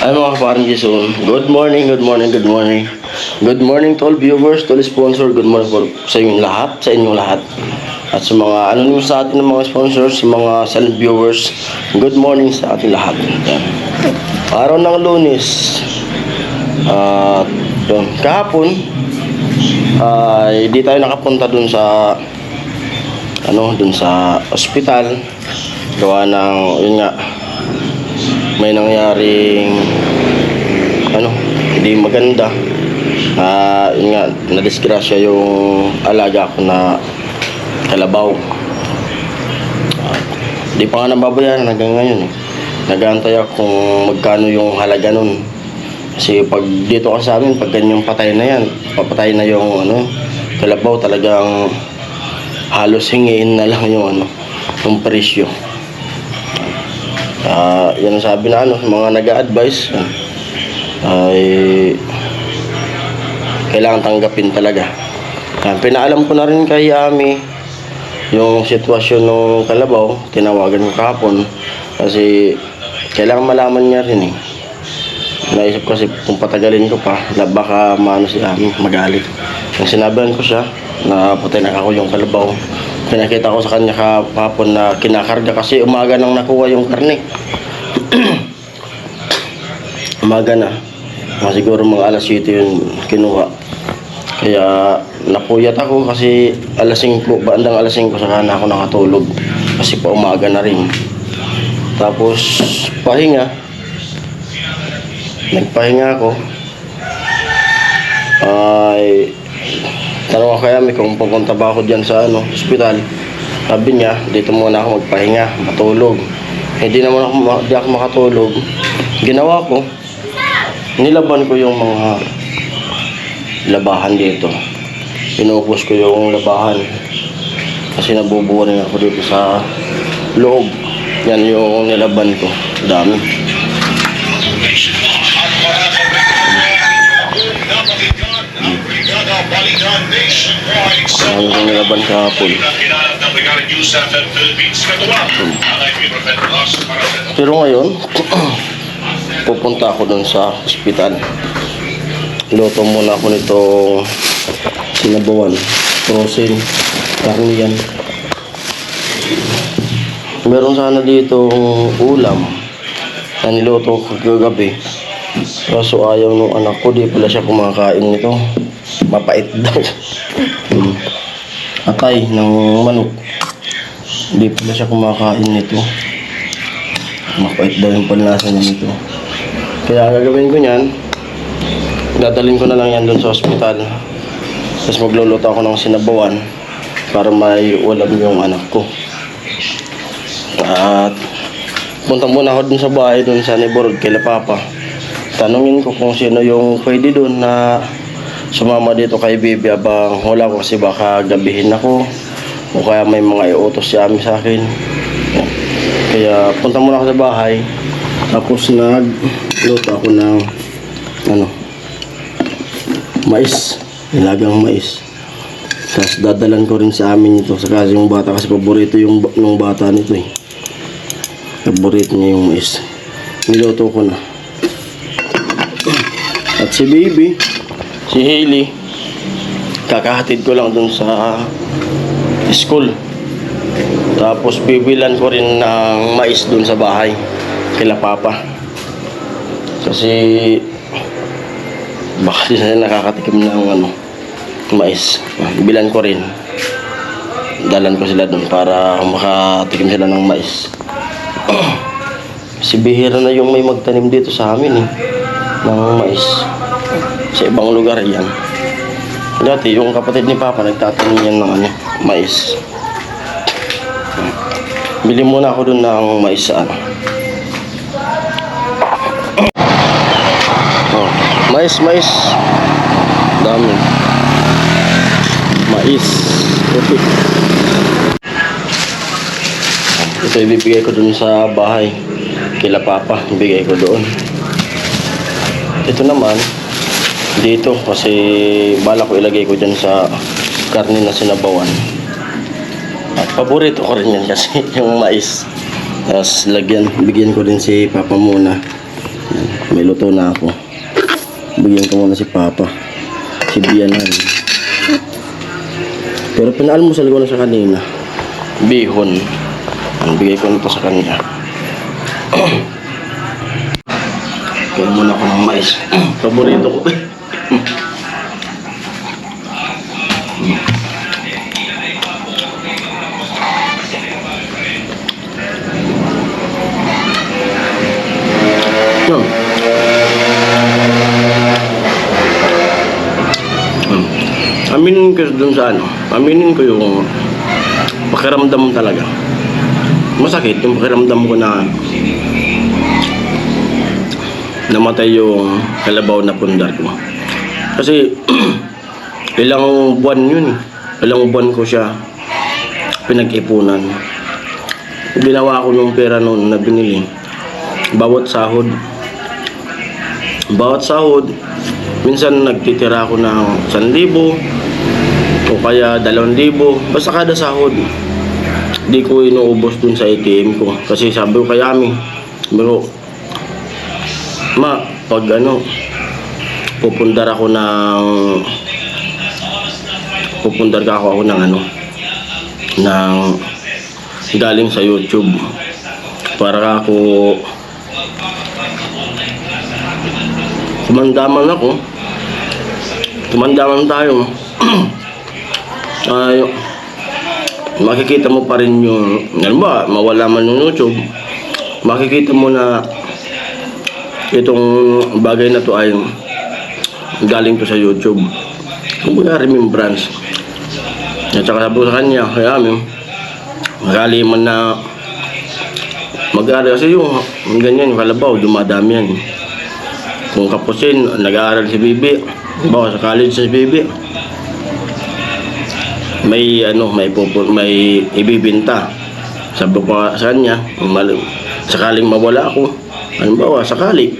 Ay mga kaparang Jason, good morning, good morning, good morning. Good morning to all viewers, to all sponsor, good morning po sa inyong lahat, At sa mga anonymous sa atin ng mga sponsors, sa mga silent viewers, good morning sa ating lahat. Yan. Araw ng Lunes, yun, kahapon, di tayo nakapunta dun sa dun sa ospital. Gawa ng, yun nga, may nangyaring hindi maganda. Yun nga, nadisgrasya yung alaga ko na kalabaw. Di pa nga nababayaran hanggang ngayon. Nag-aantay ako kung magkano yung halaga nun. Kasi pag dito ka sa amin, pag ganyang patay na yan, papatay na yung kalabaw, talagang halos hingiin na lang yung yung presyo. Yan ang sabi na mga nag-a-advise ay kailangan tanggapin talaga. Pinaalam ko na rin kay Ami yung sitwasyon ng kalabaw. Tinawagan ko kahapon kasi kailangan malaman niya rin Naisip kasi kung patagalin ko pa, baka si Ami magalit. Nang sinabihan ko siya na patay na ako yung kalabaw, pinakita ko sa kanya kahapon na kinakarga kasi umaga nang nakuha yung karne. Umaga na, siguro mga alas 7 yun kinuha. Kaya napuyat ako kasi alas 5, bandang alas 5 saka na ako nakatulog kasi pa umaga na rin. Tapos nagpahinga ako. Tanong ako kay Ami kung pupunta ba ako dyan sa ospital. Sabi niya, dito muna ako magpahinga, matulog. Hindi ako makatulog. Ginawa ko, nilaban ko yung mga labahan dito. Pinupos ko yung labahan kasi nabubuwan ako dito sa loob. Yan yung nilaban ko. Dami. Ang nilaban kahapon. Pero ngayon, pupunta ako dun sa ospital. Luto muna ako nitong sinabawan, frozen, karne yan. Meron sana dito ulam na niluto ko kagabi. Kaso ayaw nung anak ko, di pala siya kumakain nito. Mapait daw. Atay ng manok. Di pala siya kumakain nito. Mapait daw yung panlasa niya nito. Kaya gagawin ko niyan, dadalhin ko na lang yan dun sa ospital. Tapos magluluto ako ng sinabawan para may ulam yung anak ko. At punta muna ako dun sa bahay, dun sa neighborhood kay Papa. Tanungin ko kung sino yung pwede dun na sumama dito kay Bibi abang wala ko, kasi baka gabihin ako o kaya may mga iutos si Ami sa akin. Kaya punta muna ako sa bahay, tapos nagluto ako ng mais, nilagang mais. Tapos dadalan ko rin sa amin ito sa kasi yung bata, kasi paborito yung bata nito paborito niya yung mais. Niluto ko na. At si Baby, si Hailey, kakahatid ko lang dun sa school. Tapos bibilan ko rin ng mais dun sa bahay kila Papa. Kasi baka di sila nakakatikim ng mais. Bibilan ko rin. Dalan ko sila dun para makatikim sila ng mais. Si bihira na yung may magtanim dito sa amin ng mais. Sa ibang lugar yan. Dati yung kapatid ni Papa nagtatanim yan ng mais. Bili muna ako dun ng mais sa mais. Dami. Mais. Putik. Ito ibibigay ko dun sa bahay kila Papa. Ibigay ko doon. Ito naman dito kasi bala ko ilagay ko dyan sa karne na sinabawan. At paborito ko rin yan kasi yung mais. Tapos bigyan ko din si Papa muna May luto na ako. Bigyan ko muna si Papa. Si Bianan. Pero pinaalmusal ko na sa kanina. Bihon. Ang bigay ko na to sa kanya. Kaya muna ako ng mais. Paborito ko. Yun. Aminin ko dun sa ano. Aminin ko yung pakiramdam talaga. Masakit yung pakiramdam ko na namatay yung kalabaw na pundar ko. Kasi ilang buwan yun eh. Ilang buwan ko siya pinag-ipunan. Ginawa ko nung pera noon na binili. Bawat sahod, minsan nagtitira ako ng 1,000 o kaya 2,000. Basta kada sahod, di ko inuubos dun sa ATM ko. Kasi sabi ko kay Ami, bro, ma, pag ano, pupundar ako ng ano, ng galing sa YouTube para ako tumandaman tayo. Ay, makikita mo pa rin yung, ano ba, mawala man yung YouTube, makikita mo na itong bagay na to ay galing to sa YouTube. Kung baga remembrance. At saka sabi ko sa kanya, kaya amin, magali man na mag-aaral kasi yung ganyan, yung kalabaw, dumadami yan. Kung kapusin, nag-aaral si Bibi, bawa sa college si Bibi, may ibibinta. Sabi ko sa kanya, sakaling mawala ako, halimbawa sakali,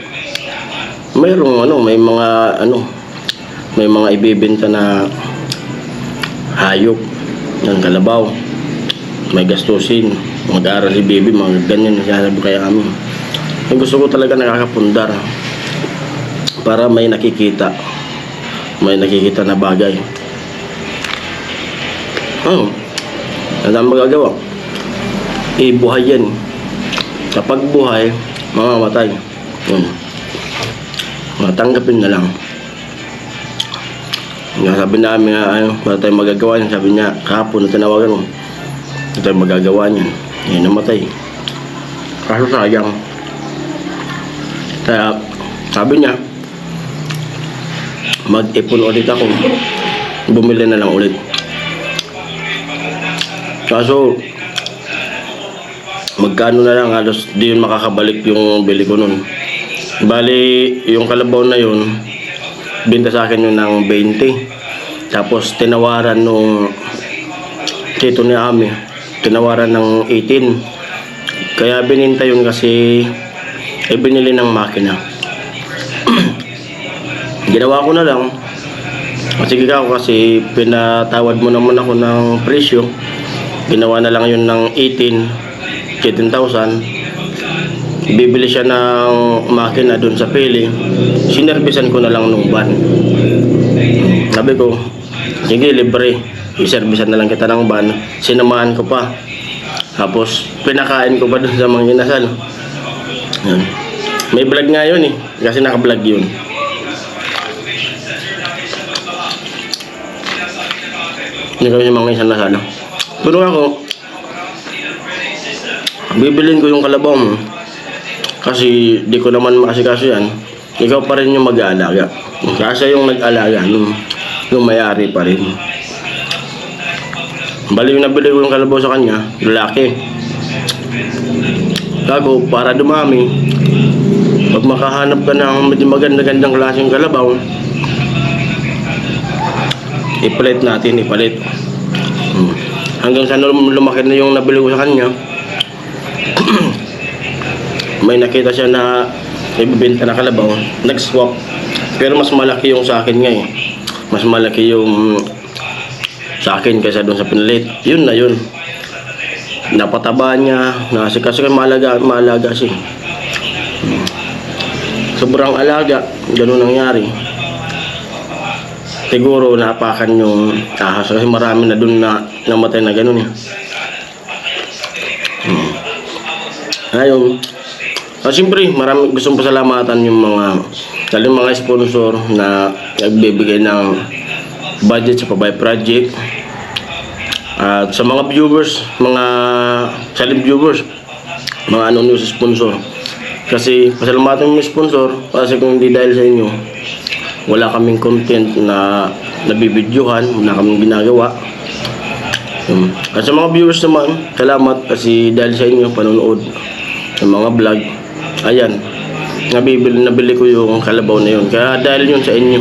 may mga ibibinta na hayop ng kalabaw, may gastusin, mag-aaral si Bibi, mga ganyan na sabi kaya amin. Gusto ko talaga nakakapundar para may nakikita na bagay. Ano ang magagawa? Buhay yan. Kapag buhay, mamamatay. Matanggapin na lang. Sabi namin wala tayong magagawa yan. Sabi niya, kahapon na tinawagan mo, wala tayong magagawa niyan. Yan, namatay. Kaso sayang. Kaya, sabi niya, mag-ipon ulit ako. Bumili na lang ulit. Kaso, magkano na lang, halos di yun makakabalik yung bili ko nun. Bali, yung kalabaw na yun, binta sa akin yun ng 20. Tapos, tinawaran nung tito ni Ami, tinawaran ng 18. Kaya bininta yun kasi binili ng makina. Ginawa ko na lang. Sige kasi pinatawad mo naman ako ng presyo. Ginawa na lang yun ng 18,000. Bibili siya ng makina dun sa Pili. Sinervisan ko na lang nung van. Sabi ko, sige, libre. I-servisan na lang kita ng van. Sinamahan ko pa. Tapos, pinakain ko pa dun sa mga inasal. Yan. May vlog nga yun eh. Kasi naka-vlog yun. Hindi kami yung mga isang nasala. Pero ako, bibilin ko yung kalabaw mo. Kasi di ko naman maasikaso yan. Ikaw pa rin yung mag-aalaga. Kasi yung nag-alaga, yung may-ari pa rin. Bali yung nabili ko yung kalabaw sa kanya, lalaki. Kako, para dumami, pag makahanap ka ng maganda-gandang klaseng kalabaw, ipalit natin. Hanggang sa lumaki na yung nabili ko sa kanya, may nakita siya na ibibenta na kalabaw, nag-swap. Pero mas malaki yung sa akin ngayon. Mas malaki yung sa akin kaysa doon sa pinalit. Yun na yun. Napataba niya, kasi malaga siya. sobrang alaga, ganun nangyari. Siguro napakan yung ahas kasi marami na dun na namatay na ganun eh. Ayun. Siyempre, marami gustong pasalamatan yung lalo yung mga sponsor na nagbibigay ng budget sa Pabay Project. At sa mga viewers, mga silent viewers, mga anonymous sponsor. Kasi pasalamatan yung sponsor kasi kung hindi dahil sa inyo, wala kaming content na nabibidyohan, wala kaming ginagawa. At sa mga viewers naman, salamat kasi dahil sa inyo panonood ng mga vlog. Ayan, nabili ko yung kalabaw na yun. Kaya dahil yun sa inyo,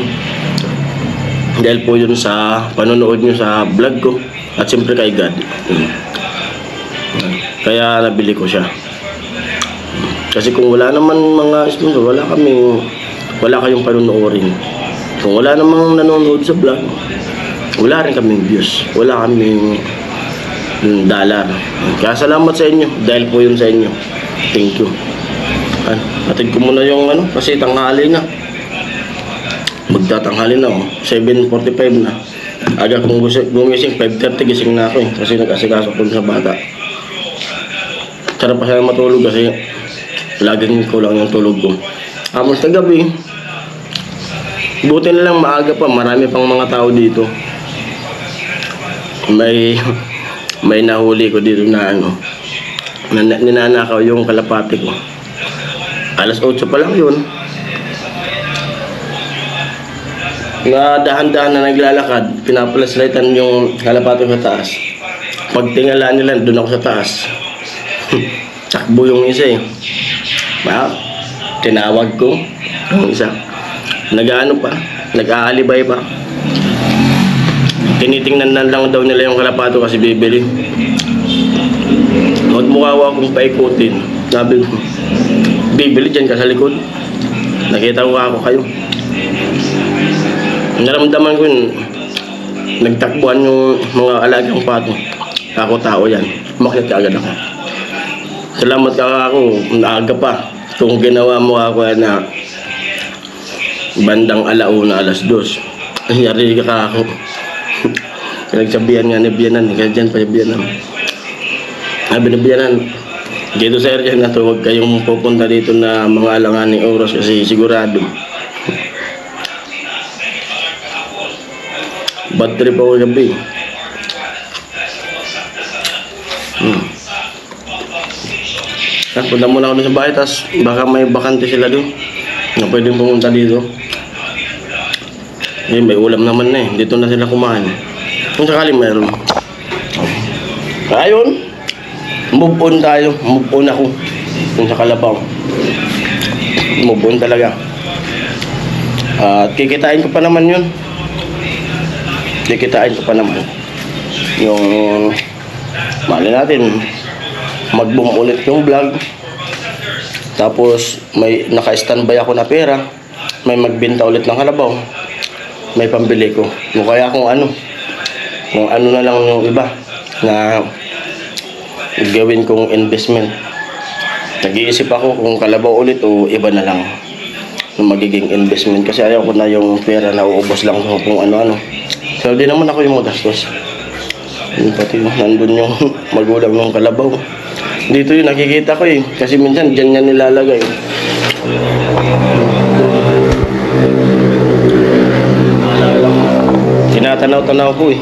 dahil po yun sa panonood nyo sa vlog ko at siyempre kay God. Kaya nabili ko siya. Kasi kung wala naman mga sponsor, wala kayong panonoorin. Kung wala namang nanonood sa vlog, wala rin kaming views, wala kaming dollar. Kaya salamat sa inyo dahil po yun sa inyo. Thank you. Atid ko muna yung kasi tanghali na. Magtatanghali na 7:45 na. Aga kung gumising 5:30 gising na ako kasi nag-asikaso ko sa bata. Sarap pa siya matulog kasi laging kulang yung tulog ko. Sa gabi, buti na lang maaga pa, marami pang mga tao dito. May nahuli ko dito na ninanakaw yung kalapati ko. Alas 8 pa lang yun. Na dahan-dahan na naglalakad, pinapalashlightan yung kalapati ko sa taas. Pag tingala nila, doon ako sa taas. Takbo yung isa eh. Tinawag ko yung isa. Nag-aalibay pa. Tinitingnan na lang daw nila yung kalapato kasi bibili. At mukhawa akong paikutin. Sabi ko, bibili dyan ka sa likod. Nakita ko ako kayo. Naramdaman ko yun. Nagtakbuhan yung mga alagang pato. Ako tao yan. Umakyat ka agad ako. Salamat ka ako. Naaga pa. Kung ginawa mo ako na bandang alauna, alas 2. Nangyari ka ako. Nagsabihan nga ni Biyanan. Kaya dyan pa yung Biyanan. Sabi ni Biyanan, dito sa area na to, huwag kayong pupunta dito na mga alanganing oras kasi sigurado. Bad trip ako gabi. Punta muna ako sa bahay, tas baka may bakante sila doon na pwedeng pumunta dito. May ulam naman na eh. Dito na sila kumain. Kung sakali mayroon. Ayun. Move on tayo. Move on ako. Kung sa Kalabaw. Move on talaga. At kikitain ko pa naman yun. Kikitain ko pa naman. Yung mali natin mag-boom ulit yung vlog. Tapos may naka-standby ako na pera. May magbenta ulit ng kalabaw. May pambili ko. Kaya kung ano na lang yung iba na gawin kong investment. Nag-iisip ako kung kalabaw ulit o iba na lang yung magiging investment. Kasi ayaw ko na yung pera na uubos lang kung ano-ano. So di naman ako yung magastos. Pati nandun yung magulang ng kalabaw. Dito yung nakikita ko eh. Kasi minsan dyan yan nilalagay. Tinatanaw-tanaw ko eh.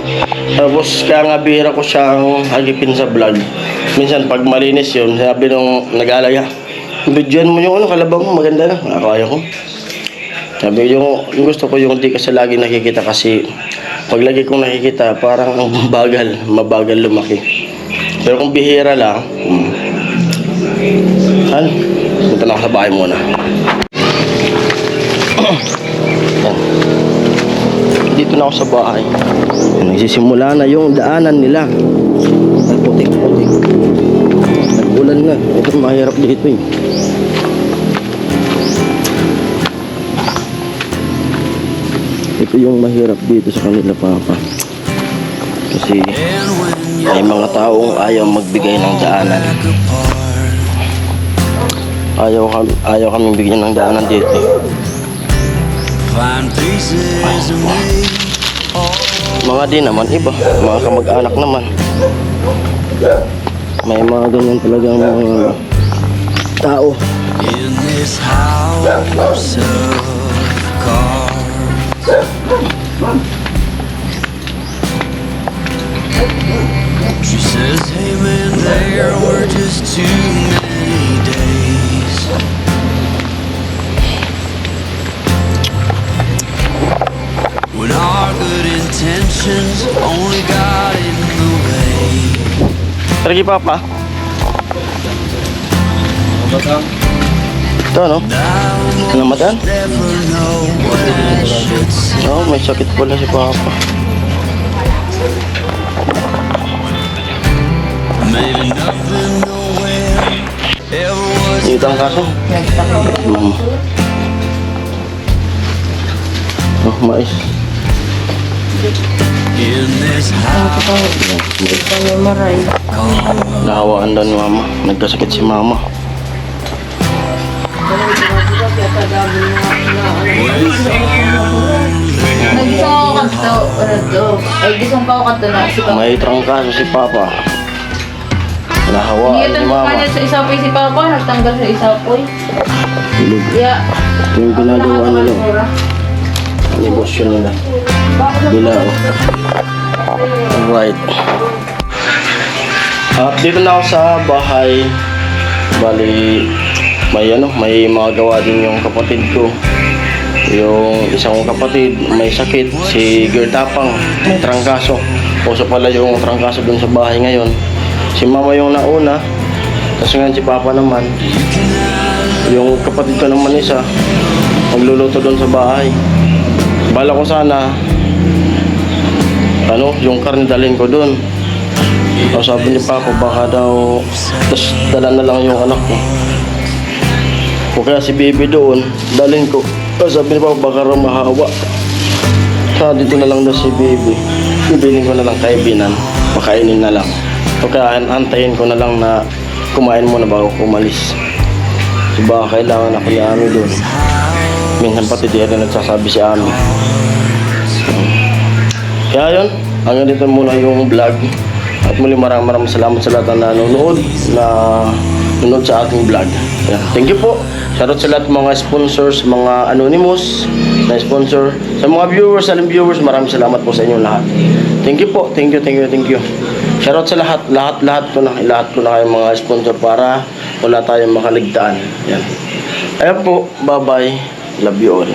Tapos kaya nga bihira ko siyang hagipin sa vlog. Minsan pag malinis yun, sabi nung nag-alaya, bidyoan mo yung kalabaw mo, maganda na. Nakakaya ko. Sabi yung gusto ko yung di kasi lagi nakikita kasi pag lagi kong nakikita parang mabagal lumaki. Pero kung bihira lang, punta na ako sa bahay muna. Dito na ako sa bahay. Nagsisimula na yung daanan nila. Putik-putik. Nag-ulan na. Ito mahirap dito eh. Ito yung mahirap dito sa kanila, Papa. Kasi may mga taong ayaw magbigay ng daanan. Ayaw kami bigyan ng daanan dito. Find pieces of me. Mga di naman iba, mga kamag-anak naman. May mga ganyan talagang mga tao. In this house of cards. She says, hey man, there were just too many days. When our good intentions only got in the way. Tara, Papa. Ito, no? Namatan? Never know what I should say. Oo, may sakit pala si Papa. Maybe nothing nowhere ever was. Itang kaso? Oh, mais. In this house. Nahawaan daw ni Mama. Nagkasakit si Mama. Nagising ako kanto, ay gising pa ako kanto na si Papa. May trangkaso si Papa. Nahawaan Hindi ni ito Mama. kanya sa isapoy si Papa, nagtanggal sa isapoy. Yeah. Ito yung ginagawa nila. Negosyo nila. Bilao. Alright. At dito na ako sa bahay. Bali, may mga gawa din yung kapatid ko. Yung isang kapatid may sakit, si Gertapang, may trangkaso. Puso pala yung trangkaso dun sa bahay ngayon. Si Mama yung nauna, tapos ngayon si Papa naman. Yung kapatid ko naman isa, magluluto dun sa bahay. Bala ko sana, yung karne dalhin ko dun. Tapos sabi ni Papa, baka daw, tapos dala na lang yung anak ko. O kaya si Baby doon, dalhin ko. Tapos sabi ni Papa, baka raw mahawa. Kaya dito na lang daw si Baby. Ibilin ko na lang kay Binan, pakainin na lang. O kaya antayin ko na lang na kumain muna bago kumalis. So baka kailangan ako ni Ami doon. Minsan pati di na nagsasabi si Ami. Kaya yun, hanggang dito muna yung vlog. At muli maraming salamat sa lahat na nanonood sa ating vlog. Yeah. Thank you po. Shoutout sa lahat mga sponsors, mga anonymous na sponsor. Sa mga viewers, silent viewers, maraming salamat po sa inyo lahat. Thank you po. Thank you. Shoutout sa lahat ko na kayong mga sponsor para wala tayong makaligtaan. Yan. Ayan po. Bye-bye. Love you all.